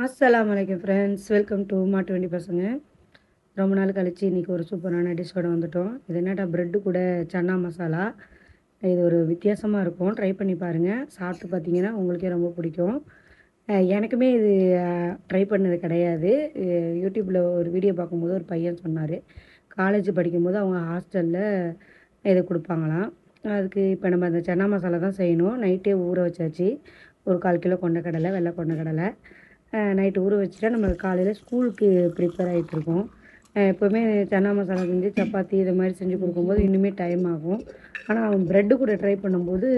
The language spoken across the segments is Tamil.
அஸ்ஸலாமு அலைக்கும் ஃப்ரெண்ட்ஸ், வெல்கம் டு மாட்டு வண்டி பசங்க. ரொம்ப நாள் கழிச்சு இன்றைக்கி ஒரு சூப்பரான டிஷ்ஷோட வந்துட்டோம். இது என்னடா ப்ரெட்டு கூட சன்னா மசாலா. இது ஒரு வித்தியாசமாக இருக்கும், ட்ரை பண்ணி பாருங்கள். சாப்பிட்டு பார்த்தீங்கன்னா உங்களுக்கே ரொம்ப பிடிக்கும். எனக்குமே இது ட்ரை பண்ணது கிடையாது. யூடியூப்பில் ஒரு வீடியோ பார்க்கும்போது ஒரு பையன் சொன்னார், காலேஜ் படிக்கும்போது அவங்க ஹாஸ்டலில் இது கொடுப்பாங்களாம். அதுக்கு இப்போ நம்ம அந்த சன்னா மசாலா தான் செய்யணும். நைட்டே ஊற வச்சாச்சு. ஒரு 1/4 கிலோ கொண்டக்கடலை, வெள்ளை கொண்டக்கடலை நைட்டு ஊற வச்சுட்டா நம்ம காலையில் ஸ்கூலுக்கு ப்ரிப்பேர் ஆகிட்டுருக்கோம். எப்போவுமே சன்னா மசாலா செஞ்சு சப்பாத்தி இது மாதிரி செஞ்சு கொடுக்கும்போது இன்னுமே டைம் ஆகும். ஆனால் அவன் ப்ரெட்டு கூட ட்ரை பண்ணும்போது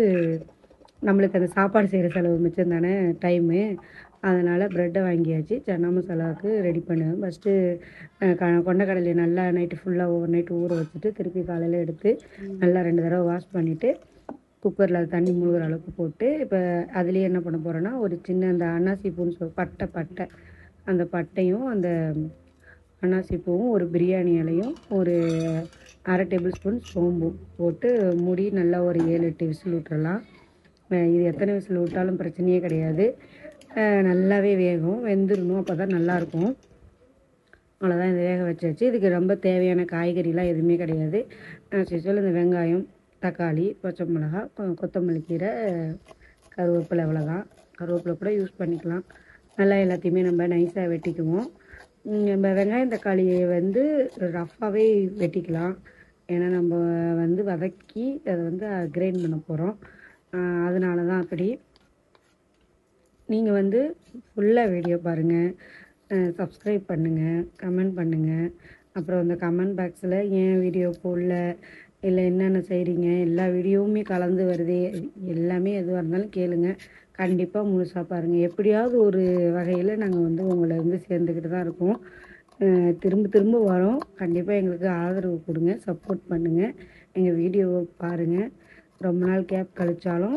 நம்மளுக்கு அந்த சாப்பாடு செய்கிற செலவு மிச்சம் தானே டைமு. அதனால் ப்ரெட்டை வாங்கியாச்சு. சன்னா மசாலாவுக்கு ரெடி பண்ணுவேன். ஃபஸ்ட்டு கொண்டக்கடலையை நல்லா நைட்டு ஃபுல்லாக ஓவர் நைட்டு ஊற வச்சுட்டு திருப்பி காலையில் எடுத்து நல்லா 2 தடவை வாஷ் பண்ணிவிட்டு குக்கரில் அது தண்ணி முழுகிற அளவுக்கு போட்டு, இப்போ அதுலேயே என்ன பண்ண போகிறேன்னா, ஒரு சின்ன அந்த அன்னாசி பூன்னு பட்டை அந்த பட்டையும் அந்த அன்னாசி பூவும் ஒரு பிரியாணி இலையும் ஒரு 1/2 டேபிள் ஸ்பூன் சோம்பும் போட்டு மூடி நல்லா ஒரு 7-8 விசில் விட்டுறலாம். இது எத்தனை விசில் விட்டாலும் பிரச்சனையே கிடையாது. நல்லாவே வேகும், வெந்துடணும், அப்போ தான் நல்லாயிருக்கும். அவ்வளோதான், இதை வேக வச்சாச்சு. இதுக்கு ரொம்ப தேவையான காய்கறிலாம் எதுவுமே கிடையாது. இந்த வெங்காயம், தக்காளி, பச்சை மிளகா, கொத்தமல்லி கீரை, கருவேப்பிலை, அவ்வளோதான். கருவேப்பிலை கூட யூஸ் பண்ணிக்கலாம். நல்லா எல்லாத்தையுமே நம்ம நைஸாக வெட்டிக்குவோம். நம்ம வெங்காயம் தக்காளியை வந்து ரஃப்பாகவே வெட்டிக்கலாம். ஏன்னா நம்ம வந்து வதக்கி அதை வந்து கிரைண்ட் பண்ண போகிறோம். அதனால தான் அப்படி. நீங்கள் வந்து ஃபுல்லாக வீடியோ பாருங்கள், சப்ஸ்கிரைப் பண்ணுங்கள், கமெண்ட் பண்ணுங்கள். அப்புறம் அந்த கமெண்ட் பாக்ஸில் ஏன் வீடியோ போடல, இல்லை என்னென்ன செய்கிறீங்க, எல்லா வீடியோவுமே கலந்து வருது. எல்லாமே எதுவாக இருந்தாலும் கேளுங்க, கண்டிப்பாக முழுசாக பாருங்கள். எப்படியாவது ஒரு வகையில் நாங்கள் வந்து உங்களை வந்து சேர்ந்துக்கிட்டு தான் இருக்கோம். திரும்ப திரும்ப வரோம். கண்டிப்பாக எங்களுக்கு ஆதரவு கொடுங்க, சப்போர்ட் பண்ணுங்கள், எங்கள் வீடியோவை பாருங்கள். ரொம்ப நாள் கேப் கழித்தாலும்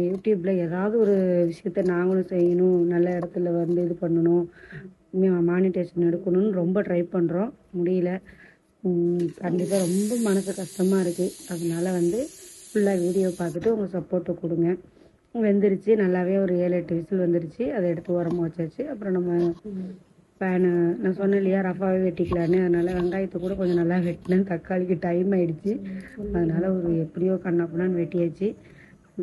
யூடியூப்பில் ஏதாவது ஒரு விஷயத்த நாங்களும் செய்யணும், நல்ல இடத்துல வந்து இது பண்ணணும், மானிட்டேஷன் எடுக்கணும்னு ரொம்ப ட்ரை பண்ணுறோம், முடியல. கண்டிப்பாக ரொம்ப மனசு கஷ்டமாக இருக்குது. அதனால் வந்து ஃபுல்லாக வீடியோ பார்த்துட்டு உங்கள் சப்போர்ட்டை கொடுங்க. வெந்துருச்சு நல்லாவே, ஒரு 7-8 விசில் வந்துருச்சு. அதை எடுத்து உரமாக வச்சாச்சு. அப்புறம் நம்ம பேனு நான் சொன்னேன் இல்லையா, ரஃபாகவே வெட்டிக்கலான்னு. அதனால் வெங்காயத்தை கூட கொஞ்சம் நல்லா வெட்டினேன். தக்காளிக்கு டைம் ஆகிடுச்சு. அதனால் ஒரு எப்படியோ கண்ணாப்புனான்னு வெட்டியாச்சு.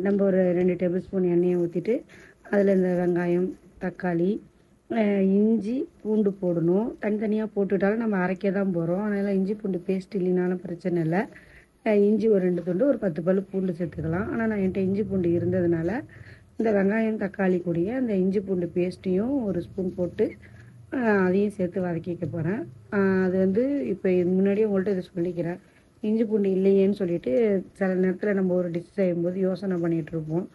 நம்ம ஒரு 2 டேபிள் ஸ்பூன் எண்ணெயை ஊற்றிட்டு அதில் இந்த வெங்காயம், தக்காளி, இஞ்சி பூண்டு போடணும். தனித்தனியாக போட்டுவிட்டாலும் நம்ம அரைக்க தான் போகிறோம். அதனால் இஞ்சி பூண்டு பேஸ்ட் இல்லைனாலும் பிரச்சனை இல்லை. இஞ்சி ஒரு 2 துண்டு, ஒரு 10 பல் பூண்டு சேர்த்துக்கலாம். ஆனால் நான் என்கிட்ட இஞ்சி பூண்டு இருந்ததுனால இந்த வெங்காயம் தக்காளி கூடிய அந்த இஞ்சி பூண்டு பேஸ்ட்டையும் ஒரு ஸ்பூன் போட்டு அதையும் சேர்த்து வதக்கிக்க போகிறேன். அது வந்து இப்போ முன்னாடியே உங்கள்கிட்ட இதை சொல்லிக்கிறேன். இஞ்சி பூண்டு இல்லையேன்னு சொல்லிட்டு சில நேரத்தில் நம்ம ஒரு டிஷ் செய்யும்போது யோசனை பண்ணிகிட்ருப்போம்,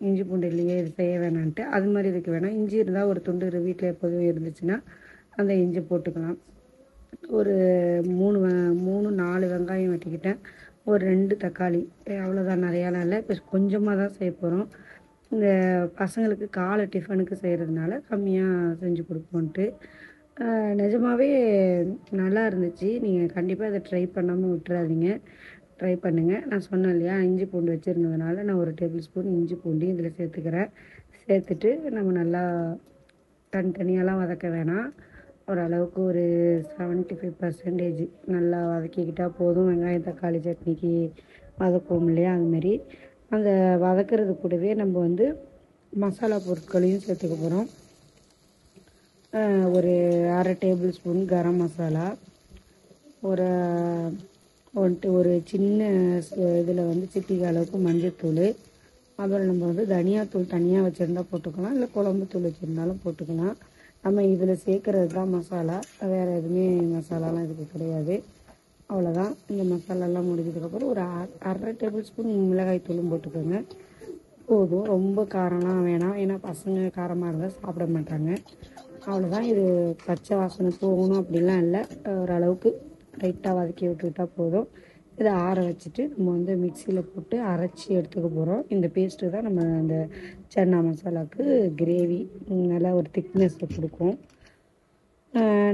இஞ்சி பூண்டு இல்லையே இது செய்ய வேணான்ட்டு. அது மாதிரி இதுக்கு வேணாம். இஞ்சி இருந்தால் ஒரு துண்டு வீட்டில் எப்போதும் இருந்துச்சுன்னா அந்த இஞ்சி போட்டுக்கலாம். ஒரு 3-4 வெங்காயம் வெட்டிக்கிட்டேன். ஒரு 2 தக்காளி, அவ்வளோதான், நிறையாலாம் இல்லை. இப்போ கொஞ்சமாக தான் செய்ய போகிறோம். இந்த பசங்களுக்கு காலை டிஃபனுக்கு செய்கிறதுனால கம்மியாக செஞ்சு கொடுப்போன்ட்டு. நிஜமாகவே நல்லா இருந்துச்சு. நீங்கள் கண்டிப்பாக அதை ட்ரை பண்ணாமல் விட்டுறாதீங்க, ட்ரை பண்ணுங்கள். நான் சொன்னேன் இல்லையா, இஞ்சி பூண்டு வச்சுருந்ததுனால நான் ஒரு டேபிள் ஸ்பூன் இஞ்சி பூண்டு இதில் சேர்த்துக்கிறேன். சேர்த்துட்டு நம்ம நல்லா தனித்தனியாலாம் வதக்க வேணாம். ஓரளவுக்கு ஒரு 75% நல்லா வதக்கிக்கிட்டால் போதும். வெங்காயம் தக்காளி சட்னிக்கு வதக்குவோம் இல்லையா, அதுமாரி அந்த வதக்கிறது கூடவே நம்ம வந்து மசாலா பொருட்களையும் சேர்த்துக்க போகிறோம். ஒரு 1/2 டேபிள் ஸ்பூன் கரம் மசாலா, ஒரு ஒரு சின்ன இதில் வந்து சிட்டிகை அளவுக்கு மஞ்சள்தூள், அப்புறம் நம்ம வந்து தனியாத்தூள் தனியாக வச்சுருந்தா போட்டுக்கலாம், இல்லை குழம்பு தூள் வச்சுருந்தாலும் போட்டுக்கலாம். நம்ம இதில் சேர்க்குறது தான் மசாலா, வேறு எதுவுமே மசாலாலாம் இதுக்கு கிடையாது. அவ்வளோதான். இந்த மசாலாலாம் முடிஞ்சதுக்கப்புறம் ஒரு 1/2 டேபிள் ஸ்பூன் மிளகாய் தூளும் போட்டுக்கோங்க, போதும். ரொம்ப காரம்லாம் வேணாம், ஏன்னா பசங்க காரமாக இருந்தால் சாப்பிட மாட்டாங்க. அவ்வளோதான். இது பச்சை வாசனை போகணும் அப்படிலாம் இல்லை, ஓரளவுக்கு லைட்டாக வதக்கி விட்டுக்கிட்டால் போதும். இதை ஆற வச்சுட்டு நம்ம வந்து மிக்சியில் போட்டு அரைச்சி எடுத்துக்க போகிறோம். இந்த பேஸ்ட்டு தான் நம்ம அந்த சன்னா மசாலாவுக்கு கிரேவி நல்லா ஒரு திக்னஸை கொடுக்கும்.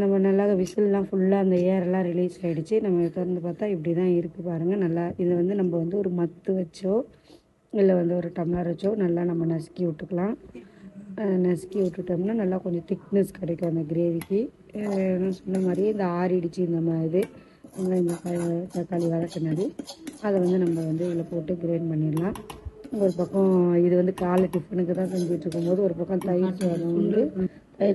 நம்ம நல்லா விசில்லாம் ஃபுல்லாக அந்த ஏரெல்லாம் ரிலீஸ் ஆகிடுச்சு. நம்ம திறந்து பார்த்தா இப்படி தான் இருக்குது பாருங்கள். நல்லா இதை வந்து நம்ம வந்து ஒரு மத்து வச்சோ இல்லை வந்து ஒரு டம்ளர் வச்சோ நல்லா நம்ம நசுக்கி விட்டுக்கலாம். நசுக்கி விட்டுட்டோம்னா நல்லா கொஞ்சம் திக்னஸ் கிடைக்கும் அந்த கிரேவிக்கு. நான் சொன்ன மாதிரியே இந்த ஆறிடுச்சு இந்த மாதிரி இந்த தக்காளி வதக்கினது அதை வந்து நம்ம வந்து இதில் போட்டு கிரைண்ட் பண்ணிடலாம். ஒரு பக்கம் இது வந்து காலை டிஃபனுக்கு தான் செஞ்சுட்டு இருக்கும்போது ஒரு பக்கம் தயிர்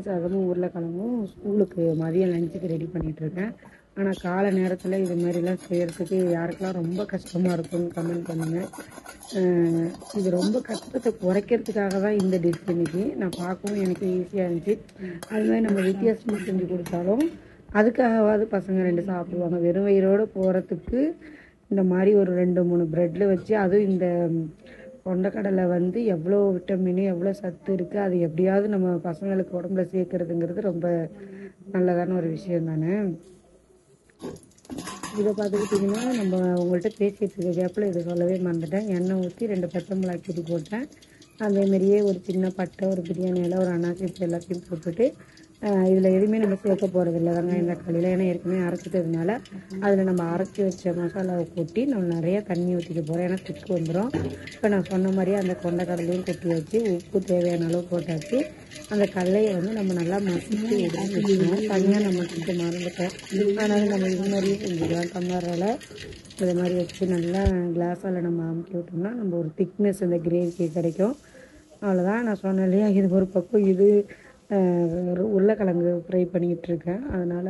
சாதமும் உருளைக்கிழங்கும் ஸ்கூலுக்கு மதியம் லஞ்சுக்கு ரெடி பண்ணிகிட்ருக்கேன். ஆனால் காலை நேரத்தில் இது மாதிரிலாம் செய்கிறதுக்கு யாருக்கெல்லாம் ரொம்ப கஷ்டமாக இருக்கும்னு கமெண்ட் பண்ணுங்கள். இது ரொம்ப கஷ்டத்தை குறைக்கிறதுக்காக தான் இந்த டிஷ் இன்னைக்கு நான் பார்க்கவும் எனக்கு ஈஸியாக இருந்துச்சு. அது மாதிரி நம்ம வித்தியாசமாக செஞ்சு கொடுத்தாலும் அதுக்காகவாது பசங்க 2 சாப்பிடுவாங்க. வெறும் வயிறோடு போகிறதுக்கு இந்த மாதிரி ஒரு 2-3 ப்ரெட்டில் வச்சு, அதுவும் இந்த கொண்டக்கடலை வந்து எவ்வளோ விட்டமின் எவ்வளோ சத்து இருக்குது, அது எப்படியாவது நம்ம பசங்களுக்கு உடம்புல சேர்க்கறதுங்கிறது ரொம்ப நல்லதான ஒரு விஷயம் தானே. இதை பார்த்துக்கிட்டிங்கன்னா நம்ம உங்கள்கிட்ட பேசிகிட்டு இருக்க கேப்பில் இதை சொல்லவே மறந்துட்டேன். எண்ணெய் ஊற்றி 2 பச்சை மிளகாய் கிள்ளி போட்டேன். அதேமாரியே ஒரு சின்ன பட்டை, ஒரு பிரியாணி இலை, ஒரு அன்னாசி எல்லாத்தையும் போட்டுட்டு இதில் எதுவுமே நம்ம சேர்க்க போகிறதில்ல வெங்காயம் தக்காளியில். ஏன்னா ஏற்கனவே அரைச்சிட்டதுனால அதில் நம்ம அரைச்சி வச்ச மசாலாவை கொட்டி நம்ம நிறைய தண்ணி ஊற்றிக்க போகிறோம். ஏன்னா திக்கு வந்துடும். இப்போ நான் சொன்ன மாதிரியே அந்த கொண்டைக்கடலையும் கொட்டி வச்சு உப்பு தேவையான அளவு போட்டாச்சு. அந்த கடலையை வந்து நம்ம நல்லா மசித்து எடுத்து வச்சுக்கணும். தனியாக நம்ம கிட்ட மறந்துட்டோம். அதனால் நம்ம இது மாதிரியே செஞ்சுக்கலாம். டம்ளரால் இது மாதிரி வச்சு நல்லா கிளாஸால் நம்ம அமுக்கி விட்டோம்னா நம்ம ஒரு திக்னஸ் இந்த கிரேவிக்கு கிடைக்கும். அவ்வளோதான். நான் சொன்னேன் இல்லையா, இது ஒரு பக்கம் இது உருளைக்கிழங்கு ஃப்ரை பண்ணிக்கிட்டுருக்கேன். அதனால்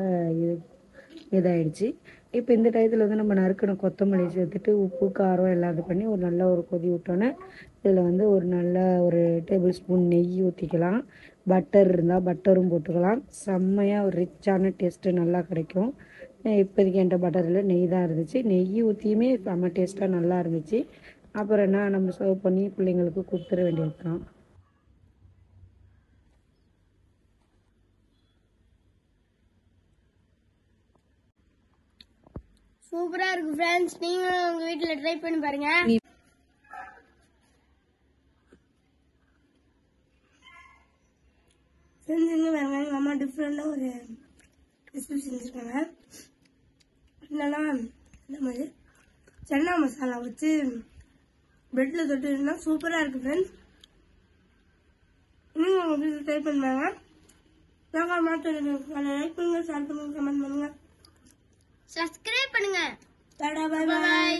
இதாகிடுச்சு. இப்போ இந்த டயத்தில் வந்து நம்ம நறுக்கின கொத்தமல்லி சேர்த்துட்டு உப்பு காரம் எல்லாம் இது பண்ணி ஒரு நல்ல ஒரு கொதி விட்டோன்னே இதில் வந்து ஒரு நல்ல ஒரு டேபிள் ஸ்பூன் நெய் ஊற்றிக்கலாம். பட்டர் இருந்தால் பட்டரும் போட்டுக்கலாம். செம்மையாக ஒரு ரிச்சான டேஸ்ட்டு நல்லா கிடைக்கும். இப்போதைக்கு என்கிட்ட பட்டர் இல்லை, நெய் தான் இருந்துச்சு. நெய் ஊற்றியுமே செம்ம டேஸ்ட்டாக நல்லா இருந்துச்சு. அப்புறம் என்ன, நம்ம சர்வ் பண்ணி பிள்ளைங்களுக்கு கொடுத்துட வேண்டியது தான். சூப்பரா இருக்கு फ्रेंड्स. நீங்களும் உங்க வீட்ல ட்ரை பண்ணி பாருங்க. செஞ்சுங்க பாருங்க. எங்க அம்மா டிஃப்ரெண்டா ஒரு ரெசிபி செஞ்சிருக்காங்க. என்னன்னா இந்த மாதிரி சன்னா மசாலா வச்சு பிரெட்ல தொட்டுனா சூப்பரா இருக்கு फ्रेंड्स. நீங்க உங்க வீட்ல ட்ரை பண்ணுவாங்க. நாங்க மாத்த லைக் பண்ணுங்க, ஷேர் பண்ணுங்க, கமெண்ட் பண்ணுங்க, சப்ஸ்கிரைப் பண்ணுங்க. Tata bye by.